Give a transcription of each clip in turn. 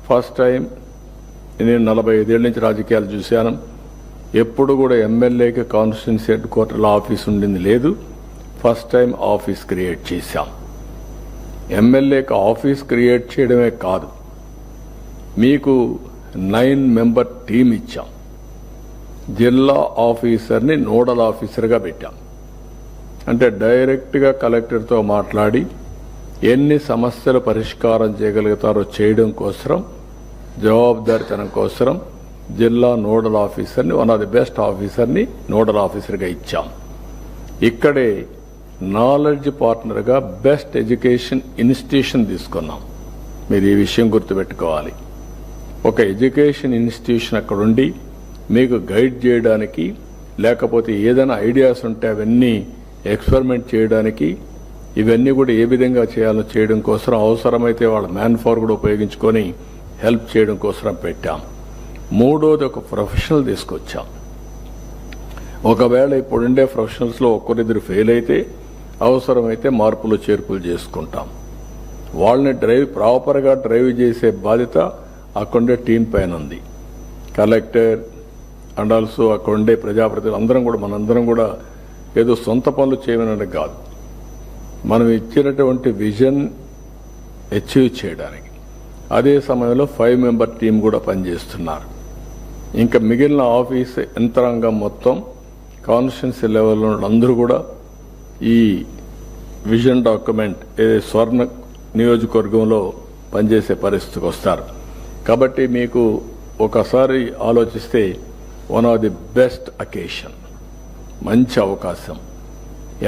First time నేను 45 ఏళ్ళ నుంచి రాజకీయాలు చూశాను. ఎప్పుడు కూడా ఎమ్మెల్యేకి కాన్స్టిట్యున్సీ హెడ్ క్వార్టర్లో ఆఫీస్ ఉండింది లేదు. ఫస్ట్ టైం ఆఫీస్ క్రియేట్ చేశాం. ఎమ్మెల్యేకి ఆఫీస్ క్రియేట్ చేయడమే కాదు, మీకు 9 మెంబర్ టీం ఇచ్చాం. జిల్లా ఆఫీసర్ని నోడల్ ఆఫీసర్గా పెట్టాం. అంటే డైరెక్ట్గా కలెక్టర్తో మాట్లాడి ఎన్ని సమస్యలు పరిష్కారం చేయగలుగుతారో చేయడం కోసం, జవాబుదారితనం కోసం జిల్లా నోడల్ ఆఫీసర్ని, వన్ ఆఫ్ ది బెస్ట్ ఆఫీసర్ని నోడల్ ఆఫీసర్గా ఇచ్చాం. ఇక్కడే నాలెడ్జ్ పార్ట్నర్గా బెస్ట్ ఎడ్యుకేషన్ ఇన్స్టిట్యూషన్ తీసుకున్నాం. మీరు ఈ విషయం గుర్తుపెట్టుకోవాలి. ఒక ఎడ్యుకేషన్ ఇన్స్టిట్యూషన్ అక్కడుండి మీకు గైడ్ చేయడానికి, లేకపోతే ఏదైనా ఐడియాస్ ఉంటే అవన్నీ ఎక్స్పెరిమెంట్ చేయడానికి, ఇవన్నీ కూడా ఏ విధంగా చేయాలో చేయడం కోసం, అవసరమైతే వాళ్ళ మ్యాన్ పవర్ కూడా ఉపయోగించుకొని హెల్ప్ చేయడం కోసం పెట్టాం. మూడోది ఒక ప్రొఫెషనల్ తీసుకొచ్చాం. ఒకవేళ ఇప్పుడుండే ప్రొఫెషనల్స్లో ఒక్కరిద్దరు ఫెయిల్ అయితే అవసరమైతే మార్పులు చేర్పులు చేసుకుంటాం. వాళ్ళని ప్రాపర్గా డ్రైవ్ చేసే బాధ్యత అక్కడుండే టీం పైన ఉంది. కలెక్టర్ అండ్ ఆల్సో అక్కడుండే ప్రజాప్రతినిధులు అందరం కూడా, మనందరం కూడా ఏదో సొంత పనులు చేయమని కాదు, మనం ఇచ్చినటువంటి విజన్ అచీవ్ చేయడానికి. అదే సమయంలో 5 మెంబర్ టీం కూడా పనిచేస్తున్నారు. ఇంకా మిగిలిన ఆఫీస్ యంత్రాంగం మొత్తం కాన్స్టిట్యున్సీ లెవెల్లో అందరూ కూడా ఈ విజన్ డాక్యుమెంట్ స్వర్ణ నియోజకవర్గంలో పనిచేసే పరిస్థితికి వస్తారు. కాబట్టి మీకు ఒకసారి ఆలోచిస్తే one of the best occasion, మంచి అవకాశం.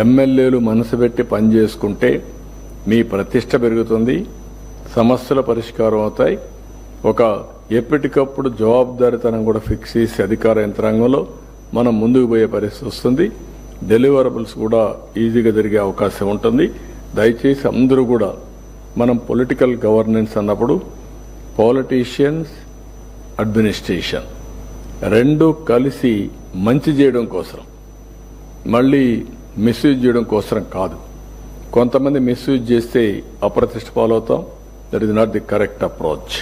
ఎమ్మెల్యేలు మనసు పెట్టి పనిచేసుకుంటే మీ ప్రతిష్ట పెరుగుతుంది, సమస్యల పరిష్కారం అవుతాయి. ఒక ఎప్పటికప్పుడు జవాబుదారీతనం కూడా ఫిక్స్ చేసి అధికార యంత్రాంగంలో మనం ముందుకు పోయే పరిస్థితి వస్తుంది. డెలివరబుల్స్ కూడా ఈజీగా జరిగే అవకాశం ఉంటుంది. దయచేసి అందరూ కూడా, మనం పొలిటికల్ గవర్నెన్స్ అన్నప్పుడు పాలిటీషియన్స్, అడ్మినిస్ట్రేషన్ రెండు కలిసి మంచి చేయడం కోసం, మళ్ళీ మిస్యూజ్ చేయడం కోసం కాదు. కొంతమంది మిస్యూజ్ చేస్తే అప్రతిష్ట పాలవుతాం. That is not the correct approach.